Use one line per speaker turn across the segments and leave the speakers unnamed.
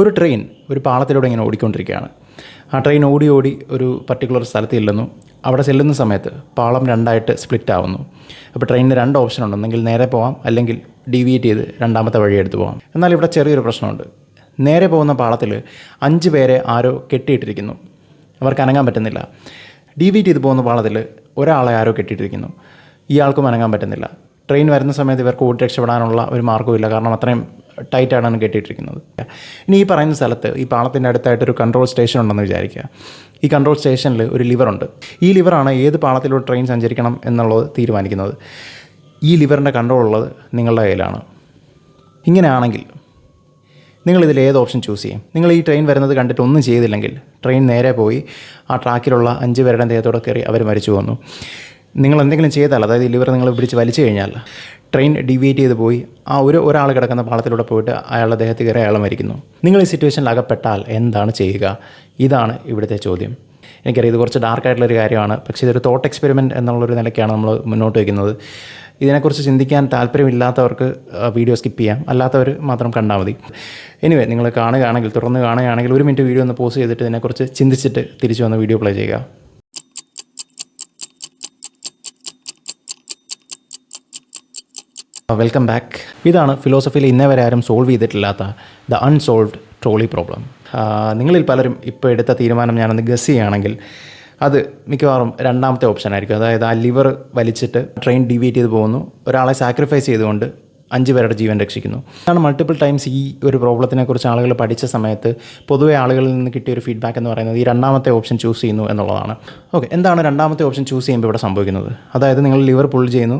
ഒരു ട്രെയിൻ ഒരു പാളത്തിലൂടെ ഇങ്ങനെ ഓടിക്കൊണ്ടിരിക്കുകയാണ്. ആ ട്രെയിൻ ഓടി ഓടി ഒരു പർട്ടിക്കുലർ സ്ഥലത്ത് ചെല്ലുന്നു. അവിടെ ചെല്ലുന്ന സമയത്ത് പാളം രണ്ടായിട്ട് സ്പ്ലിറ്റ് ആവുന്നു. അപ്പോൾ ട്രെയിനിന് രണ്ട് ഓപ്ഷൻ ഉണ്ട്. ഒന്നെങ്കിൽ നേരെ പോകാം, അല്ലെങ്കിൽ ഡീവിയേറ്റ് ചെയ്ത് രണ്ടാമത്തെ വഴി എടുത്ത് പോകാം. എന്നാൽ ഇവിടെ ചെറിയൊരു പ്രശ്നമുണ്ട്. നേരെ പോകുന്ന പാളത്തിൽ 5 പേരെ ആരോ കെട്ടിയിട്ടിരിക്കുന്നു. അവർക്ക് അനങ്ങാൻ പറ്റുന്നില്ല. ഡീവിയേറ്റ് ചെയ്ത് പോകുന്ന പാളത്തിൽ ഒരാളെ ആരോ കെട്ടിയിട്ടിരിക്കുന്നു. ഇയാൾക്കും അനങ്ങാൻ പറ്റുന്നില്ല. ട്രെയിൻ വരുന്ന സമയത്ത് ഇവർക്ക് ഓടി രക്ഷപ്പെടാനുള്ള ഒരു മാർഗ്ഗമില്ല. കാരണം അത്രയും ടൈറ്റാണ് കെട്ടിയിട്ടിരിക്കുന്നത്. ഇനി ഈ പറയുന്ന സ്ഥലത്ത് ഈ പാളത്തിൻ്റെ അടുത്തായിട്ടൊരു കൺട്രോൾ സ്റ്റേഷൻ ഉണ്ടെന്ന് വിചാരിക്കുക. ഈ കൺട്രോൾ സ്റ്റേഷനിൽ ഒരു ലിവറുണ്ട്. ഈ ലിവറാണ് ഏത് പാളത്തിലൂടെ ട്രെയിൻ സഞ്ചരിക്കണം എന്നുള്ളത് തീരുമാനിക്കുന്നത്. ഈ ലിവറിൻ്റെ കൺട്രോൾ ഉള്ളത് നിങ്ങളുടെ കയ്യിലാണ്. ഇങ്ങനെയാണെങ്കിൽ നിങ്ങളിതിൽ ഏത് ഓപ്ഷൻ ചൂസ് ചെയ്യും? നിങ്ങൾ ഈ ട്രെയിൻ വരുന്നത് കണ്ടിട്ട് ഒന്നും ചെയ്തില്ലെങ്കിൽ ട്രെയിൻ നേരെ പോയി ആ ട്രാക്കിലുള്ള 5 പേരുടെ ദേഹത്തോടെ കയറി അവർ മരിച്ചു പോകുന്നു. നിങ്ങൾ എന്തെങ്കിലും ചെയ്താൽ, അതായത് ഈ ലിവർ നിങ്ങൾ പിടിച്ച് വലിച്ചു കഴിഞ്ഞാൽ ട്രെയിൻ ഡീവിയേറ്റ് ചെയ്ത് പോയി ആ ഒരാൾ കിടക്കുന്ന പാളത്തിലൂടെ പോയിട്ട് അയാളുടെ ദേഹത്ത് കയറി അയാൾ മരിക്കുന്നു. നിങ്ങൾ ഈ സിറ്റുവേഷനിൽ അകപ്പെട്ടാൽ എന്താണ് ചെയ്യുക? ഇതാണ് ഇവിടുത്തെ ചോദ്യം. എനിക്കറിയാം ഇത് കുറച്ച് ഡാർക്കായിട്ടുള്ളൊരു കാര്യമാണ്, പക്ഷേ ഇതൊരു തോട്ട് എക്സ്പെരിമെൻറ്റ് എന്നുള്ളൊരു നിലയ്ക്കാണ് നമ്മൾ മുന്നോട്ട് വയ്ക്കുന്നത്. ഇതിനെക്കുറിച്ച് ചിന്തിക്കാൻ താല്പര്യമില്ലാത്തവർക്ക് വീഡിയോ സ്കിപ്പ് ചെയ്യാം, അല്ലാത്തവർ മാത്രം കണ്ടാൽ മതി. എനിവേ, നിങ്ങൾ കാണുകയാണെങ്കിൽ, തുറന്ന് കാണുകയാണെങ്കിൽ 1 മിനിറ്റ് വീഡിയോ ഒന്ന് പോസ് ചെയ്തിട്ട് ഇതിനെക്കുറിച്ച് ചിന്തിച്ചിട്ട് തിരിച്ചു വന്ന് വീഡിയോ പ്ലേ ചെയ്യുക. Welcome back. ഇതാണ് ഫിലോസഫിയിൽ ഇന്നേ വരെ ആരും സോൾവ് ചെയ്തിട്ടില്ലാത്ത ദ അൺസോൾവ്ഡ് ട്രോളി പ്രോബ്ലം. നിങ്ങളിൽ പലരും ഇപ്പോൾ എടുത്ത തീരുമാനം ഞാനൊന്ന് ഗസ് ചെയ്യുകയാണെങ്കിൽ അത് മിക്കവാറും രണ്ടാമത്തെ ഓപ്ഷൻ ആയിരിക്കും. അതായത് ആ ലിവർ വലിച്ചിട്ട് ട്രെയിൻ ഡീവിയേറ്റ് ചെയ്ത് പോകുന്നു, ഒരാളെ സാക്രിഫൈസ് ചെയ്തുകൊണ്ട് 5 പേരുടെ ജീവൻ രക്ഷിക്കുന്നു. അതാണ് മൾട്ടിപ്പിൾ ടൈംസ് ഈ ഒരു പ്രോബ്ലത്തിനെക്കുറിച്ച് ആളുകൾ പഠിച്ച സമയത്ത് പൊതുവെ ആളുകളിൽ നിന്ന് കിട്ടിയൊരു ഫീഡ്ബാക്ക് എന്ന് പറയുന്നത് ഈ രണ്ടാമത്തെ ഓപ്ഷൻ ചൂസ് ചെയ്യുന്നു എന്നുള്ളതാണ്. ഓക്കെ, എന്താണ് രണ്ടാമത്തെ ഓപ്ഷൻ ചൂസ് ചെയ്യുമ്പോൾ ഇവിടെ സംഭവിക്കുന്നത്? അതായത് നിങ്ങൾ ലിവർ പുൾ ചെയ്യുന്നു,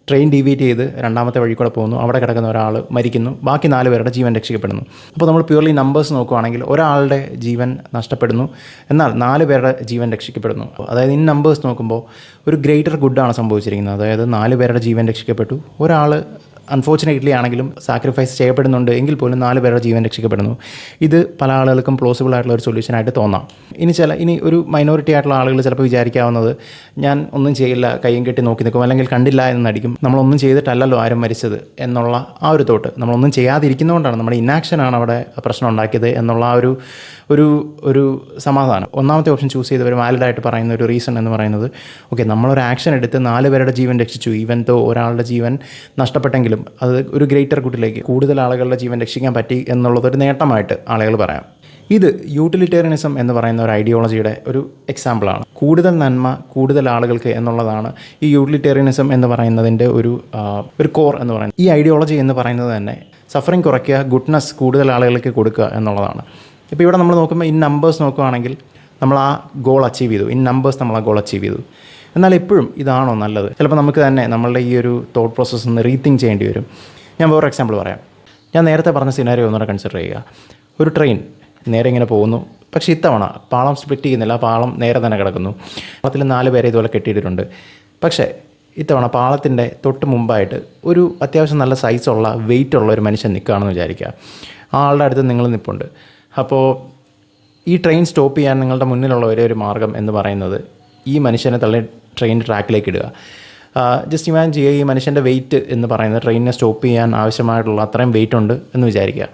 ട്രെയിൻ ഡീവിയേറ്റ് ചെയ്ത് രണ്ടാമത്തെ വഴി കൂടെ പോകുന്നു, അവിടെ കിടക്കുന്ന ഒരാൾ മരിക്കുന്നു, ബാക്കി 4 പേരുടെ ജീവൻ രക്ഷിക്കപ്പെടുന്നു. അപ്പോൾ നമ്മൾ പ്യൂർലി നമ്പേഴ്സ് നോക്കുകയാണെങ്കിൽ ഒരാളുടെ ജീവൻ നഷ്ടപ്പെടുന്നു, എന്നാൽ 4 പേരുടെ ജീവൻ രക്ഷിക്കപ്പെടുന്നു. അതായത് ഇൻ നമ്പേഴ്സ് നോക്കുമ്പോൾ ഒരു ഗ്രേറ്റർ ഗുഡാണ് സംഭവിച്ചിരിക്കുന്നത്. അതായത് 4 പേരുടെ ജീവൻ രക്ഷിക്കപ്പെട്ടു, ഒരാൾ അൺഫോർച്ചുനേറ്റ്ലി ആണെങ്കിലും സാക്രിഫൈസ് ചെയ്യപ്പെടുന്നുണ്ട് എങ്കിൽ പോലും 4 പേരുടെ ജീവൻ രക്ഷിക്കപ്പെടുന്നു. ഇത് പല ആളുകൾക്കും പ്ലോസിബിൾ ആയിട്ടുള്ള ഒരു സൊല്യൂഷനായിട്ട് തോന്നാം. ഇനി ഒരു മൈനോറിറ്റി ആയിട്ടുള്ള ആളുകൾ ചിലപ്പോൾ വിചാരിക്കാവുന്നത്, ഞാൻ ഒന്നും ചെയ്യില്ല, കയ്യും കെട്ടി നോക്കി നിൽക്കും, അല്ലെങ്കിൽ കണ്ടില്ല എന്ന് നടിക്കും, നമ്മളൊന്നും ചെയ്തിട്ടല്ലല്ലോ ആരും മരിച്ചത് എന്നുള്ള ആ ഒരു തോട്ട്, നമ്മളൊന്നും ചെയ്യാതിരിക്കുന്നതുകൊണ്ടാണ്, നമ്മുടെ ഇനാക്ഷനാണ് അവിടെ പ്രശ്നം ഉണ്ടാക്കിയത് എന്നുള്ള ആ ഒരു സമാധാനം. ഒന്നാമത്തെ ഓപ്ഷൻ ചൂസ് ചെയ്തവർ വാലിഡായിട്ട് പറയുന്ന ഒരു റീസൺ എന്ന് പറയുന്നത്, ഓക്കെ, നമ്മളൊരു ആക്ഷൻ എടുത്ത് 4 പേരുടെ ജീവൻ രക്ഷിച്ചു, ഈവൻ തോ ഒരാളുടെ ജീവൻ നഷ്ടപ്പെട്ടെങ്കിലും അത് ഒരു ഗ്രേറ്റർ ഗുഡിലേക്ക് കൂടുതൽ ആളുകളുടെ ജീവൻ രക്ഷിക്കാൻ പറ്റി എന്നുള്ളതൊരു നേട്ടമായിട്ട് ആളുകൾ പറയാം. ഇത് യൂട്ടിലിറ്റേറിയനിസം എന്ന് പറയുന്ന ഒരു ഐഡിയോളജിയുടെ ഒരു എക്സാമ്പിളാണ്. കൂടുതൽ നന്മ കൂടുതൽ ആളുകൾക്ക് എന്നുള്ളതാണ് ഈ യൂട്ടിലിറ്റേറിയനിസം എന്ന് പറയുന്നതിൻ്റെ ഒരു കോർ എന്ന് പറയുന്നത്. ഈ ഐഡിയോളജി എന്ന് പറയുന്നത് തന്നെ സഫറിങ് കുറയ്ക്കുക, ഗുഡ്നെസ് കൂടുതൽ ആളുകൾക്ക് കൊടുക്കുക എന്നുള്ളതാണ്. ഇപ്പോൾ ഇവിടെ നമ്മൾ നോക്കുമ്പോൾ ഇൻ നമ്പേഴ്സ് നോക്കുകയാണെങ്കിൽ നമ്മൾ ആ ഗോൾ അച്ചീവ് ചെയ്തു, ഇൻ നമ്പേഴ്സ് നമ്മൾ ആ ഗോൾ അച്ചീവ് ചെയ്തു. എന്നാൽ എപ്പോഴും ഇതാണോ നല്ലത്? ചിലപ്പോൾ നമുക്ക് തന്നെ നമ്മളുടെ ഈ ഒരു തോട്ട് പ്രോസസ്സ് ഒന്ന് റീതിങ്ക് ചെയ്യേണ്ടി വരും. ഞാൻ വേറെ എക്സാമ്പിൾ പറയാം. ഞാൻ നേരത്തെ പറഞ്ഞ സിനാരിയോ ഒന്നുകൂടെ കൺസിഡർ ചെയ്യുക. ഒരു ട്രെയിൻ നേരെ ഇങ്ങനെ പോകുന്നു, പക്ഷേ ഇത്തവണ പാളം സ്പ്ലിറ്റ് ചെയ്യുന്നില്ല, പാളം നേരെ തന്നെ കിടക്കുന്നു. പാളത്തിൽ 4 പേരെ ഇതുപോലെ കെട്ടിയിട്ടുണ്ട്. പക്ഷേ ഇത്തവണ പാളത്തിൻ്റെ തൊട്ട് മുമ്പായിട്ട് ഒരു അത്യാവശ്യം നല്ല സൈസുള്ള വെയിറ്റുള്ള ഒരു മനുഷ്യൻ നിൽക്കുകയാണെന്ന് വിചാരിക്കുക. ആ ആളുടെ അടുത്ത് നിങ്ങൾ നിൽപ്പുണ്ട്. അപ്പോൾ ഈ ട്രെയിൻ സ്റ്റോപ്പ് ചെയ്യാൻ നിങ്ങളുടെ മുന്നിലുള്ള ഒരേ ഒരു മാർഗ്ഗം എന്ന് പറയുന്നത് ഈ മനുഷ്യനെ തള്ളി ട്രെയിൻ ട്രാക്കിലേക്ക് ഇടുക. ജസ്റ്റ് ഇമാജിൻ ചെയ്യുക, ഈ മനുഷ്യൻ്റെ വെയിറ്റ് എന്ന് പറയുന്നത് ട്രെയിനിനെ സ്റ്റോപ്പ് ചെയ്യാൻ ആവശ്യമായിട്ടുള്ള അത്രയും വെയിറ്റ് ഉണ്ട് എന്ന് വിചാരിക്കുക.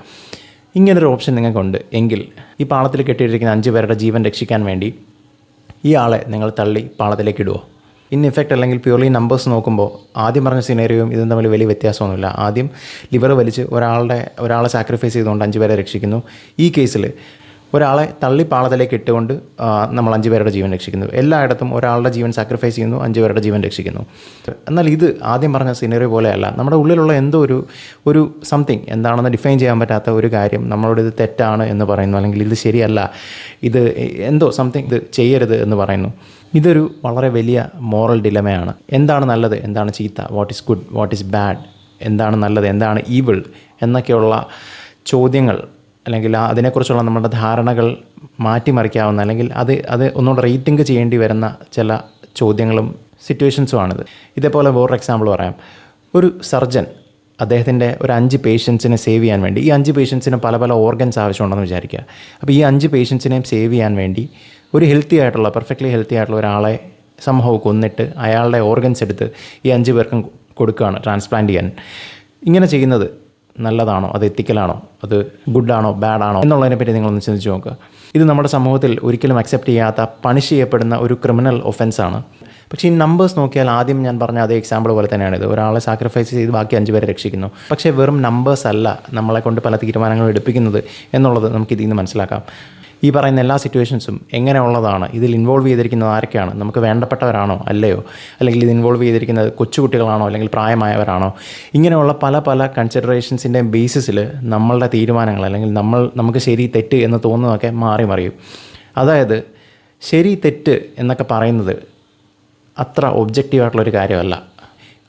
ഇങ്ങനൊരു ഓപ്ഷൻ നിങ്ങൾക്കുണ്ട് എങ്കിൽ ഈ പാളത്തിൽ കെട്ടിയിട്ടിരിക്കുന്ന 5 പേരുടെ ജീവൻ രക്ഷിക്കാൻ വേണ്ടി ഈ ആളെ നിങ്ങൾ തള്ളി പാളത്തിലേക്ക് ഇടുമോ? ഇൻ ഇഫക്റ്റ് അല്ലെങ്കിൽ പ്യൂർലി നമ്പേഴ്സ് നോക്കുമ്പോൾ ആദ്യം പറഞ്ഞ സിനേറിയോയും ഇതും തമ്മിൽ വലിയ വ്യത്യാസമൊന്നുമില്ല. ആദ്യം ലിവർ വലിച്ച് ഒരാളെ സാക്രിഫൈസ് ചെയ്തുകൊണ്ട് 5 പേരെ രക്ഷിക്കുന്നു. ഈ കേസിൽ ഒരാളെ തള്ളി പാളത്തിലേക്ക് ഇട്ടുകൊണ്ട് നമ്മൾ 5 പേരുടെ ജീവൻ രക്ഷിക്കുന്നു. എല്ലായിടത്തും ഒരാളുടെ ജീവൻ സാക്രിഫൈസ് ചെയ്യുന്നു, 5 പേരുടെ ജീവൻ രക്ഷിക്കുന്നു. എന്നാൽ ഇത് ആദ്യം പറഞ്ഞ സിനറിയോ പോലെയല്ല. നമ്മുടെ ഉള്ളിലുള്ള എന്തോ ഒരു സംതിങ് എന്താണെന്ന് ഡിഫൈൻ ചെയ്യാൻ പറ്റാത്ത ഒരു കാര്യം നമ്മളോട് ഇത് തെറ്റാണ് എന്ന് പറയുന്നു, അല്ലെങ്കിൽ ഇത് ശരിയല്ല, ഇത് എന്തോ സംതിങ്, ഇത് ചെയ്യരുത് എന്ന് പറയുന്നു. ഇതൊരു വളരെ വലിയ മോറൽ ഡിലമയാണ്. എന്താണ് നല്ലത്, എന്താണ് ചീത്ത, what is good, what is bad, എന്താണ് നല്ലത്, എന്താണ് ഈവിൾ എന്നൊക്കെയുള്ള ചോദ്യങ്ങൾ, അല്ലെങ്കിൽ അതിനെക്കുറിച്ചുള്ള നമ്മുടെ ധാരണകൾ മാറ്റിമറിക്കാവുന്ന, അല്ലെങ്കിൽ അത് ഒന്നുകൂടെ റീതിങ്ക് ചെയ്യേണ്ടി വരുന്ന ചില ചോദ്യങ്ങളും സിറ്റുവേഷൻസുമാണിത്. ഇതേപോലെ വേറൊരു എക്സാമ്പിൾ പറയാം. ഒരു സർജൻ അദ്ദേഹത്തിൻ്റെ ഒരു 5 പേഷ്യൻസിനെ സേവ് ചെയ്യാൻ വേണ്ടി, ഈ 5 പേഷ്യൻസിന് പല പല ഓർഗൻസ് ആവശ്യമുണ്ടെന്ന് വിചാരിക്കുക. അപ്പോൾ ഈ 5 പേഷ്യൻസിനെയും സേവ് ചെയ്യാൻ വേണ്ടി ഒരു പെർഫെക്റ്റ്ലി ഹെൽത്തി ആയിട്ടുള്ള ഒരാളെ സംഭവം കൊന്നിട്ട് അയാളുടെ ഓർഗൻസ് എടുത്ത് ഈ 5 പേർക്കും കൊടുക്കുകയാണ് ട്രാൻസ്പ്ലാന്റ് ചെയ്യാൻ. ഇങ്ങനെ ചെയ്യുന്നത് നല്ലതാണോ, അത് എത്തിക്കലാണോ, അത് ഗുഡാണോ ബാഡാണോ എന്നുള്ളതിനെപ്പറ്റി നിങ്ങളൊന്ന് ചിന്തിച്ച് നോക്കുക. ഇത് നമ്മുടെ സമൂഹത്തിൽ ഒരിക്കലും അക്സെപ്റ്റ് ചെയ്യാത്ത, പണിഷ് ചെയ്യപ്പെടുന്ന ഒരു ക്രിമിനൽ ഒഫൻസാണ്. പക്ഷേ ഈ നമ്പേഴ്സ് നോക്കിയാൽ ആദ്യം ഞാൻ പറഞ്ഞ അതേ എക്സാമ്പിൾ പോലെ തന്നെയാണിത്. ഒരാളെ സാക്രിഫൈസ് ചെയ്ത് ബാക്കി 5 പേരെ രക്ഷിക്കുന്നു. പക്ഷേ വെറും നമ്പേഴ്സ് അല്ല നമ്മളെ കൊണ്ട് പല തീരുമാനങ്ങളും എടുപ്പിക്കുന്നത് എന്നുള്ളത് നമുക്കിതിൽ നിന്ന് മനസ്സിലാക്കാം. ഈ പറയുന്ന എല്ലാ സിറ്റുവേഷൻസും എങ്ങനെയുള്ളതാണ്, ഇതിൽ ഇൻവോൾവ് ചെയ്തിരിക്കുന്നത് ആരൊക്കെയാണ്, നമുക്ക് വേണ്ടപ്പെട്ടവരാണോ അല്ലയോ, അല്ലെങ്കിൽ ഇത് ഇൻവോൾവ് ചെയ്തിരിക്കുന്നത് കൊച്ചുകുട്ടികളാണോ അല്ലെങ്കിൽ പ്രായമായവരാണോ, ഇങ്ങനെയുള്ള പല പല കൺസിഡറേഷൻസിൻ്റെ ബേസിസിൽ നമ്മളുടെ തീരുമാനങ്ങൾ അല്ലെങ്കിൽ നമുക്ക് ശരി തെറ്റ് എന്ന് തോന്നുന്നതൊക്കെ മാറി മറിയും. അതായത് ശരി തെറ്റ് എന്നൊക്കെ പറയുന്നത് അത്ര ഒബ്ജക്റ്റീവായിട്ടുള്ളൊരു കാര്യമല്ല.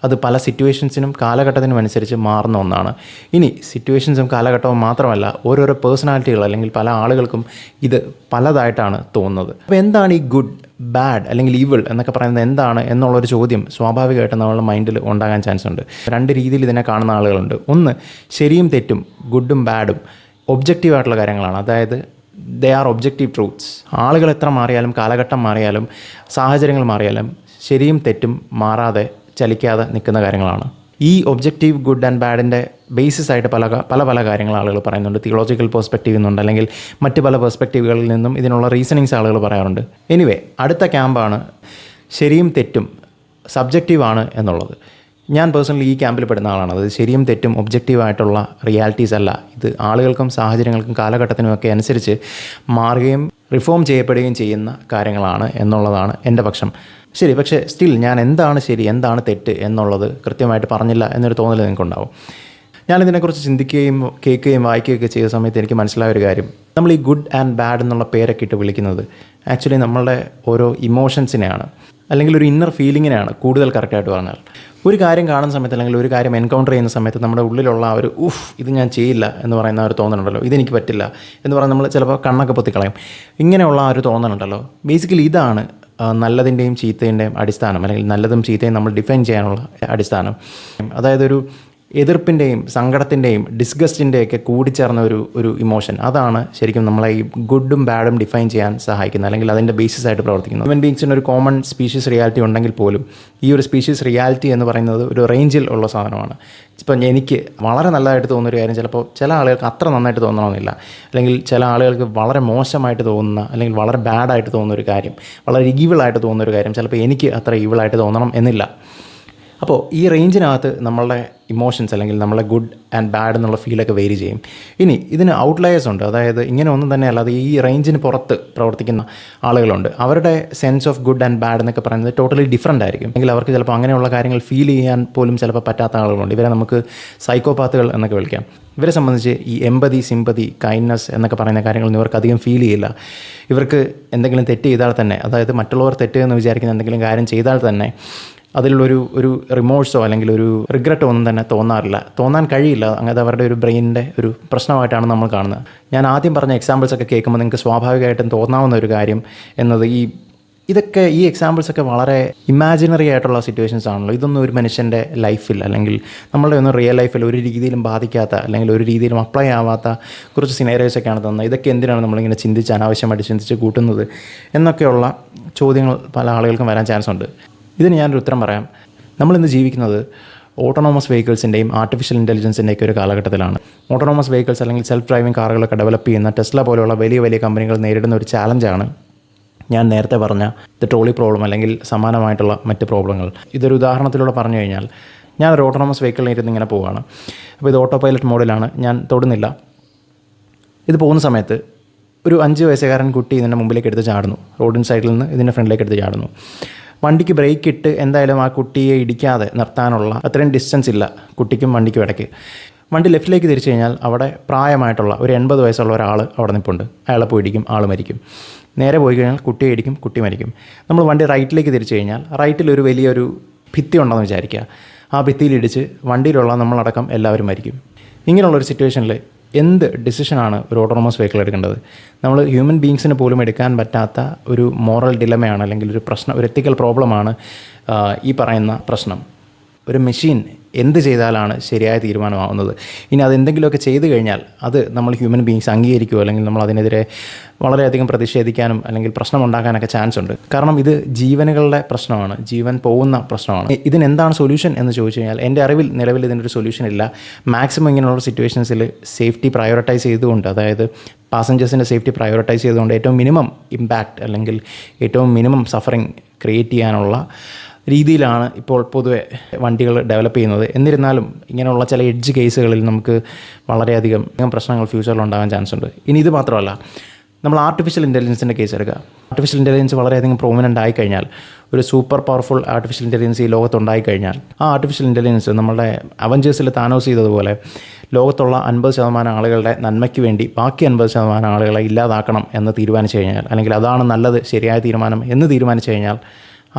അത് പല സിറ്റുവേഷൻസിനും കാലഘട്ടത്തിനും അനുസരിച്ച് മാറുന്ന ഒന്നാണ്. ഇനി സിറ്റുവേഷൻസും കാലഘട്ടവും മാത്രമല്ല, ഓരോരോ പേഴ്സണാലിറ്റികൾ അല്ലെങ്കിൽ പല ആളുകൾക്കും ഇത് പലതായിട്ടാണ് തോന്നുന്നത്. അപ്പോൾ എന്താണ് ഈ ഗുഡ്, ബാഡ് അല്ലെങ്കിൽ ഈവിൾ എന്നൊക്കെ പറയുന്നത് എന്താണ് എന്നുള്ളൊരു ചോദ്യം സ്വാഭാവികമായിട്ടും നമ്മളുടെ മൈൻഡിൽ ഉണ്ടാകാൻ ചാൻസ് ഉണ്ട്. 2 രീതിയിൽ ഇതിനെ കാണുന്ന ആളുകളുണ്ട്. ഒന്ന്, ശരിയും തെറ്റും ഗുഡും ബാഡും ഒബ്ജക്റ്റീവായിട്ടുള്ള കാര്യങ്ങളാണ്. അതായത് ദേ ആർ ഒബ്ജക്റ്റീവ് ട്രൂത്ത്സ്. ആളുകൾ എത്ര മാറിയാലും, കാലഘട്ടം മാറിയാലും, സാഹചര്യങ്ങൾ മാറിയാലും ശരിയും തെറ്റും മാറാതെ ചലിക്കാതെ നിൽക്കുന്ന കാര്യങ്ങളാണ്. ഈ ഒബ്ജക്റ്റീവ് ഗുഡ് ആൻഡ് ബാഡിൻ്റെ ബേസിസ് ആയിട്ട് പല കാര്യങ്ങൾ ആളുകൾ പറയുന്നുണ്ട്. തിയോളജിക്കൽ പെർസ്പെക്റ്റീവ് നിന്നുണ്ട്, അല്ലെങ്കിൽ മറ്റ് പല പെർസ്പെക്റ്റീവുകളിൽ നിന്നും ഇതിനുള്ള റീസണിങ്സ് ആളുകൾ പറയാറുണ്ട്. എനിവേ, അടുത്ത ക്യാമ്പാണ് ശരിയും തെറ്റും സബ്ജക്റ്റീവാണ് എന്നുള്ളത്. ഞാൻ പേഴ്സണലി ഈ ക്യാമ്പിൽ പെടുന്ന ആളാണ്. അത് ശരിയും തെറ്റും ഒബ്ജക്റ്റീവായിട്ടുള്ള റിയാലിറ്റീസ് അല്ല. ഇത് ആളുകൾക്കും സാഹചര്യങ്ങൾക്കും കാലഘട്ടത്തിനുമൊക്കെ അനുസരിച്ച് മാറുകയും റിഫോം ചെയ്യപ്പെടുകയും ചെയ്യുന്ന കാര്യങ്ങളാണ് എന്നുള്ളതാണ് എൻ്റെ പക്ഷം. ശരി, പക്ഷേ സ്റ്റിൽ ഞാൻ എന്താണ് ശരി എന്താണ് തെറ്റ് എന്നുള്ളത് കൃത്യമായിട്ട് പറഞ്ഞില്ല എന്നൊരു തോന്നൽ നിങ്ങൾക്കുണ്ടാവും. ഞാനിതിനെക്കുറിച്ച് ചിന്തിക്കുകയും കേൾക്കുകയും വായിക്കുകയൊക്കെ ചെയ്ത സമയത്ത് എനിക്ക് മനസ്സിലായ ഒരു കാര്യം, നമ്മൾ ഈ ഗുഡ് ആൻഡ് ബാഡ് എന്നുള്ള പേരൊക്കെ ഇട്ട് വിളിക്കുന്നത് ആക്ച്വലി നമ്മളുടെ ഓരോ ഇമോഷൻസിനെയാണ്, അല്ലെങ്കിൽ ഒരു ഇന്നർ ഫീലിങ്ങിനെയാണ് കൂടുതൽ കറക്റ്റായിട്ട് പറഞ്ഞാൽ. ഒരു കാര്യം കാണുന്ന സമയത്ത് അല്ലെങ്കിൽ ഒരു കാര്യം എൻകൗണ്ടർ ചെയ്യുന്ന സമയത്ത് നമ്മുടെ ഉള്ളിലുള്ള ആ ഒരു ഇത് ഞാൻ ചെയ്യില്ല എന്ന് പറയുന്ന ഒരു തോന്നലുണ്ടല്ലോ, ഇതെനിക്ക് പറ്റില്ല എന്ന് പറഞ്ഞാൽ നമ്മൾ ചിലപ്പോൾ കണ്ണൊക്കെ പൊത്തിക്കളയും. ഇങ്ങനെയുള്ള ആ ഒരു തോന്നലുണ്ടല്ലോ, ബേസിക്കലി ഇതാണ് നല്ലതിൻ്റെയും ചീത്തയുടെയും അടിസ്ഥാനം, അല്ലെങ്കിൽ നല്ലതും ചീത്തയും നമ്മൾ ഡിഫൈൻ ചെയ്യാനുള്ള അടിസ്ഥാനം. അതായത് ഒരു എതിർപ്പിൻ്റെയും സങ്കടത്തിൻ്റെയും ഡിസ്ഗസ്റ്റിൻ്റെയൊക്കെ കൂടിച്ചേർന്ന ഒരു ഇമോഷൻ, അതാണ് ശരിക്കും നമ്മളെ ഈ ഗുഡും ബാഡും ഡിഫൈൻ ചെയ്യാൻ സഹായിക്കുന്നത്, അല്ലെങ്കിൽ അതിൻ്റെ ബേസിസ് ആയിട്ട് പ്രവർത്തിക്കുന്നത്. ഹ്യൂമൻ ബീങ്സിന് ഒരു കോമൺ സ്പീഷീസ് റിയാലിറ്റി ഉണ്ടെങ്കിൽ പോലും ഈ ഒരു സ്പീഷീസ് റിയാലിറ്റി എന്ന് പറയുന്നത് ഒരു റേഞ്ചിൽ ഉള്ള സാധനമാണ്. ഇപ്പം എനിക്ക് വളരെ നല്ലതായിട്ട് തോന്നുന്നൊരു കാര്യം ചിലപ്പോൾ ചില ആളുകൾക്ക് അത്ര നന്നായിട്ട് തോന്നണമെന്നില്ല, അല്ലെങ്കിൽ ചില ആളുകൾക്ക് വളരെ മോശമായിട്ട് തോന്നുന്ന അല്ലെങ്കിൽ വളരെ ബാഡായിട്ട് തോന്നുന്ന ഒരു കാര്യം, വളരെ ഈവിളായിട്ട് തോന്നുന്ന ഒരു കാര്യം ചിലപ്പോൾ എനിക്ക് അത്ര ഈവിളായിട്ട് തോന്നണം എന്നില്ല. അപ്പോൾ ഈ റേഞ്ചിനകത്ത് നമ്മളുടെ ഇമോഷൻസ് അല്ലെങ്കിൽ നമ്മളെ ഗുഡ് ആൻഡ് ബാഡ് എന്നുള്ള ഫീലൊക്കെ വേരി ചെയ്യും. ഇനി ഇതിന് ഔട്ട്ലയേഴ്സ് ഉണ്ട്. അതായത് ഇങ്ങനെ ഒന്നും തന്നെ അല്ലാതെ ഈ റേഞ്ചിന് പുറത്ത് പ്രവർത്തിക്കുന്ന ആളുകളുണ്ട്. അവരുടെ sense of good and bad എന്നൊക്കെ പറയുന്നത് ടോട്ടലി ഡിഫറൻ്റ് ആയിരിക്കും. അല്ലെങ്കിൽ അവർക്ക് ചിലപ്പോൾ അങ്ങനെയുള്ള കാര്യങ്ങൾ ഫീൽ ചെയ്യാൻ പോലും ചിലപ്പോൾ പറ്റാത്ത ആളുകളുണ്ട്. ഇവരെ നമുക്ക് സൈക്കോപാത്തുകൾ എന്നൊക്കെ വിളിക്കാം. ഇവരെ സംബന്ധിച്ച് ഈ എമ്പതി, സിമ്പതി, കൈൻഡ്നസ് എന്നൊക്കെ പറയുന്ന കാര്യങ്ങളൊന്നും ഇവർക്ക് അധികം ഫീൽ ചെയ്യില്ല. ഇവർക്ക് എന്തെങ്കിലും തെറ്റ് ചെയ്താൽ തന്നെ, അതായത് മറ്റുള്ളവർ തെറ്റ് എന്ന് വിചാരിക്കുന്ന എന്തെങ്കിലും കാര്യം ചെയ്താൽ തന്നെ അതിലുള്ളൊരു റിമോഴ്സോ അല്ലെങ്കിൽ ഒരു റിഗ്രറ്റോ ഒന്നും തന്നെ തോന്നാൻ കഴിയില്ല. അങ്ങനെ അവരുടെ ഒരു ബ്രെയിനിൻ്റെ ഒരു പ്രശ്നമായിട്ടാണ് നമ്മൾ കാണുന്നത്. ഞാൻ ആദ്യം പറഞ്ഞ എക്സാമ്പിൾസൊക്കെ കേൾക്കുമ്പോൾ നിങ്ങൾക്ക് സ്വാഭാവികമായിട്ടും തോന്നാവുന്ന ഒരു കാര്യം എന്നത് ഈ എക്സാമ്പിൾസൊക്കെ വളരെ ഇമാജിനറി ആയിട്ടുള്ള സിറ്റുവേഷൻസ് ആണല്ലോ. ഇതൊന്നും ഒരു മനുഷ്യൻ്റെ ലൈഫിൽ അല്ലെങ്കിൽ നമ്മളുടെ ഒന്നും റിയൽ ലൈഫിൽ ഒരു രീതിയിലും ബാധിക്കാത്ത അല്ലെങ്കിൽ ഒരു രീതിയിലും അപ്ലൈ ആവാത്ത കുറച്ച് സിനാരിയോസൊക്കെയാണ് തന്നത്. ഇതൊക്കെ എന്തിനാണ് നമ്മളിങ്ങനെ അനാവശ്യമായിട്ട് ചിന്തിച്ച് കൂട്ടുന്നത് എന്നൊക്കെയുള്ള ചോദ്യങ്ങൾ പല ആളുകൾക്കും വരാൻ ചാൻസ് ഉണ്ട്. ഇതിന് ഞാനൊരു ഉത്തരം പറയാം. നമ്മളിന്ന് ജീവിക്കുന്നത് ഓട്ടോണോമസ് വെഹിക്കിൾസിൻ്റെയും ആർട്ടിഫിഷ്യൽ ഇൻ്റലിജൻസിൻ്റെയൊക്കെ ഒരു കാലഘട്ടത്തിലാണ്. ഓട്ടോണോമസ് വെഹിക്കിൾസ് അല്ലെങ്കിൽ സെൽഫ് ഡ്രൈവിംഗ് കാറുകളൊക്കെ ഡെവലപ്പ് ചെയ്യുന്ന ടെസ്ല പോലെയുള്ള വലിയ കമ്പനികൾ നേരിടുന്ന ഒരു ചാലഞ്ചാണ് ഞാൻ നേരത്തെ പറഞ്ഞ ട്രോളി പ്രോബ്ലം അല്ലെങ്കിൽ സമാനമായിട്ടുള്ള മറ്റ് പ്രോബ്ലങ്ങൾ. ഇതൊരു ഉദാഹരണത്തിലൂടെ പറഞ്ഞു കഴിഞ്ഞാൽ, ഞാനൊരു ഓട്ടോണോമസ് വെഹിക്കിളിൽ ഇരുന്ന് ഇങ്ങനെ പോവുകയാണ്. അപ്പോൾ ഇത് ഓട്ടോ പൈലറ്റ് മോഡിലാണ്, ഞാൻ തൊടുന്നില്ല. ഇത് പോകുന്ന സമയത്ത് ഒരു 5 വയസ്സുകാരൻ കുട്ടി ഇതിൻ്റെ മുമ്പിലേക്ക് എടുത്ത് ചാടുന്നു. റോഡിൻ സൈഡിൽ നിന്ന് ഇതിൻ്റെ ഫ്രണ്ടിലേക്ക് എടുത്ത് ചാടുന്നു. വണ്ടിക്ക് ബ്രേക്ക് ഇട്ട് എന്തായാലും ആ കുട്ടിയെ ഇടിക്കാതെ നിർത്താനുള്ള അത്രയും ഡിസ്റ്റൻസ് ഇല്ല കുട്ടിക്കും വണ്ടിക്കും ഇടയ്ക്ക്. വണ്ടി ലെഫ്റ്റിലേക്ക് തിരിച്ചു കഴിഞ്ഞാൽ അവിടെ പ്രായമായിട്ടുള്ള ഒരു 80 വയസ്സുള്ള ഒരാൾ അവിടെ നിൽപ്പുണ്ട്. അയാളെ പോയി ഇടിക്കും, ആൾ മരിക്കും. നേരെ പോയി കഴിഞ്ഞാൽ കുട്ടിയെ ഇടിക്കും, കുട്ടി മരിക്കും. നമ്മൾ വണ്ടി റൈറ്റിലേക്ക് തിരിച്ചു കഴിഞ്ഞാൽ റൈറ്റിലൊരു വലിയൊരു ഭിത്തി ഉണ്ടെന്ന് വിചാരിക്കുക. ആ ഭിത്തിയിലിടിച്ച് വണ്ടിയിലുള്ള നമ്മളടക്കം എല്ലാവരും മരിക്കും. ഇങ്ങനെയുള്ളൊരു സിറ്റുവേഷനിൽ എന്ത് ഡിസിഷനാണ് ഒരു ഓട്ടോണോമസ് വെഹിക്കിൾ എടുക്കേണ്ടത്? നമ്മൾ ഹ്യൂമൻ ബീങ്സിന് പോലും എടുക്കാൻ പറ്റാത്ത ഒരു മോറൽ ഡിലമയാണ്, അല്ലെങ്കിൽ ഒരു എത്തിക്കൽ പ്രോബ്ലമാണ് ഈ പറയുന്ന പ്രശ്നം. ഒരു മെഷീൻ എന്ത് ചെയ്താലാണ് ശരിയായ തീരുമാനമാവുന്നത്. ഇനി അതെന്തെങ്കിലുമൊക്കെ ചെയ്തു കഴിഞ്ഞാൽ അത് നമ്മൾ ഹ്യൂമൻ ബീയിങ്സ് അംഗീകരിക്കുമോ, അല്ലെങ്കിൽ നമ്മൾ അതിനെതിരെ വളരെയധികം പ്രതിഷേധിക്കാനും അല്ലെങ്കിൽ പ്രശ്നമുണ്ടാക്കാനൊക്കെ ചാൻസ് ഉണ്ട്. കാരണം ഇത് ജീവനുകളുടെ പ്രശ്നമാണ്, ജീവൻ പോകുന്ന പ്രശ്നമാണ്. ഇതിനെന്താണ് സൊല്യൂഷൻ എന്ന് ചോദിച്ചു കഴിഞ്ഞാൽ എൻ്റെ അറിവിൽ നിലവിൽ ഇതിനൊരു സൊല്യൂഷൻ ഇല്ല. മാക്സിമം ഇങ്ങനെയുള്ള സിറ്റുവേഷൻസിൽ സേഫ്റ്റി പ്രയോറിറ്റൈസ് ചെയ്തുകൊണ്ട്, അതായത് പാസഞ്ചേഴ്സിൻ്റെ സേഫ്റ്റി പ്രയോറിറ്റൈസ് ചെയ്തുകൊണ്ട് ഏറ്റവും മിനിമം ഇമ്പാക്റ്റ് അല്ലെങ്കിൽ ഏറ്റവും മിനിമം സഫറിങ് ക്രിയേറ്റ് ചെയ്യാനുള്ള രീതിയിലാണ് ഇപ്പോൾ പൊതുവെ വണ്ടികൾ ഡെവലപ്പ് ചെയ്യുന്നത്. എന്നിരുന്നാലും ഇങ്ങനെയുള്ള ചില എഡ്ജ് കേസുകളിൽ നമുക്ക് വളരെയധികം പ്രശ്നങ്ങൾ ഫ്യൂച്ചറിൽ ഉണ്ടാകാൻ ചാൻസ് ഉണ്ട്. ഇനി ഇത് മാത്രമല്ല, നമ്മൾ ആർട്ടിഫിഷ്യൽ ഇൻ്റലിജൻസിൻ്റെ കേസ് എടുക്കുക. ആർട്ടിഫിഷ്യൽ ഇൻ്റലിജൻസ് വളരെയധികം പ്രോമിനൻ്റ് ആയിക്കഴിഞ്ഞാൽ, ഒരു സൂപ്പർ പവർഫുൾ ആർട്ടിഫിഷ്യൽ ഇൻ്റലിജൻസ് ഈ ലോകത്തുണ്ടായിക്കഴിഞ്ഞാൽ, ആ ആർട്ടിഫിഷ്യൽ ഇൻ്റലിജൻസ് നമ്മളുടെ അവഞ്ചേഴ്സിൽ താനോസ് ചെയ്തതുപോലെ ലോകത്തുള്ള 50% ആളുകളുടെ നന്മയ്ക്ക് വേണ്ടി ബാക്കി 50% ആളുകളെ ഇല്ലാതാക്കണം എന്ന് തീരുമാനിച്ചു കഴിഞ്ഞാൽ, അല്ലെങ്കിൽ അതാണ് നല്ലത്, ശരിയായ തീരുമാനം എന്ന് തീരുമാനിച്ചു കഴിഞ്ഞാൽ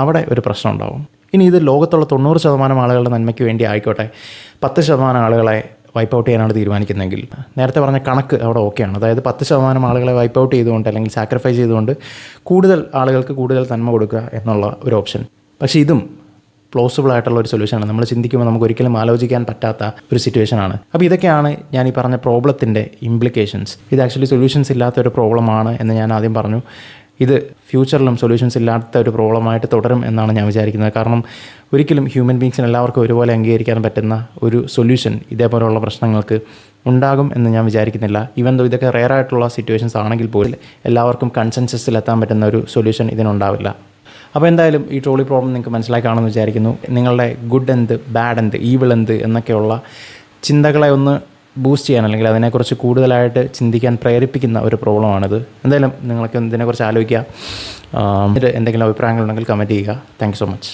അവിടെ ഒരു പ്രശ്നം ഉണ്ടാവും. ഇനി ഇത് ലോകത്തുള്ള 90% ആളുകളുടെ നന്മയ്ക്ക് വേണ്ടി ആയിക്കോട്ടെ, 10% ആളുകളെ വൈപ്പ് ഔട്ട് ചെയ്യാനാണ് തീരുമാനിക്കുന്നതെങ്കിൽ നേരത്തെ പറഞ്ഞ കണക്ക് അവിടെ ഓക്കെയാണ്. അതായത് 10% ആളുകളെ വൈപ്പ് ഔട്ട് ചെയ്തുകൊണ്ട് അല്ലെങ്കിൽ സാക്രിഫൈസ് ചെയ്തുകൊണ്ട് കൂടുതൽ ആളുകൾക്ക് കൂടുതൽ നന്മ കൊടുക്കുക എന്നുള്ള ഒരു ഓപ്ഷൻ. പക്ഷേ ഇതും പ്ലോസിബിൾ ആയിട്ടുള്ള ഒരു സൊല്യൂഷനാണ്. നമ്മൾ ചിന്തിക്കുമ്പോൾ നമുക്ക് ഒരിക്കലും ആലോചിക്കാൻ പറ്റാത്ത ഒരു സിറ്റുവേഷനാണ്. അപ്പോൾ ഇതൊക്കെയാണ് ഞാൻ ഈ പറഞ്ഞ പ്രോബ്ലത്തിൻ്റെ ഇംപ്ലിക്കേഷൻസ്. ഇത് ആക്ച്വലി സൊല്യൂഷൻസ് ഇല്ലാത്തൊരു പ്രോബ്ലമാണ് എന്ന് ഞാൻ ആദ്യം പറഞ്ഞു. ഇത് ഫ്യൂച്ചറിലും സൊല്യൂഷൻസ് ഇല്ലാത്ത ഒരു പ്രോബ്ലമായിട്ട് തുടരും എന്നാണ് ഞാൻ വിചാരിക്കുന്നത്. കാരണം ഒരിക്കലും ഹ്യൂമൻ ബീങ്സിന് എല്ലാവർക്കും ഒരുപോലെ അംഗീകരിക്കാൻ പറ്റുന്ന ഒരു സൊല്യൂഷൻ ഇതേപോലെയുള്ള പ്രശ്നങ്ങൾക്ക് ഉണ്ടാകും എന്ന് ഞാൻ വിചാരിക്കുന്നില്ല. ഈവൻ ദോ ഇതൊക്കെ റെയർ ആയിട്ടുള്ള സിറ്റുവേഷൻസ് ആണെങ്കിൽ പോലും എല്ലാവർക്കും കൺസെൻസസിലെത്താൻ പറ്റുന്ന ഒരു സൊല്യൂഷൻ ഇതിനുണ്ടാവില്ല. അപ്പോൾ എന്തായാലും ഈ ട്രോളി പ്രോബ്ലം നിങ്ങൾക്ക് മനസ്സിലായി കാണുമെന്ന് വിചാരിക്കുന്നു. നിങ്ങളുടെ ഗുഡ് എന്ത്, ബാഡ് എന്ത്, ഈവിൾ എന്ത് എന്നൊക്കെയുള്ള ചിന്തകളെ ഒന്ന് ബൂസ്റ്റ് ചെയ്യാൻ അല്ലെങ്കിൽ അതിനെക്കുറിച്ച് കൂടുതലായിട്ട് ചിന്തിക്കാൻ പ്രേരിപ്പിക്കുന്ന ഒരു പ്രോബ്ലമാണിത്. എന്തായാലും നിങ്ങളൊക്കെ ഇതിനെക്കുറിച്ച് ആലോചിക്കുക. എന്തെങ്കിലും അഭിപ്രായങ്ങളുണ്ടെങ്കിൽ കമൻറ്റ് ചെയ്യുക. Thank you so much.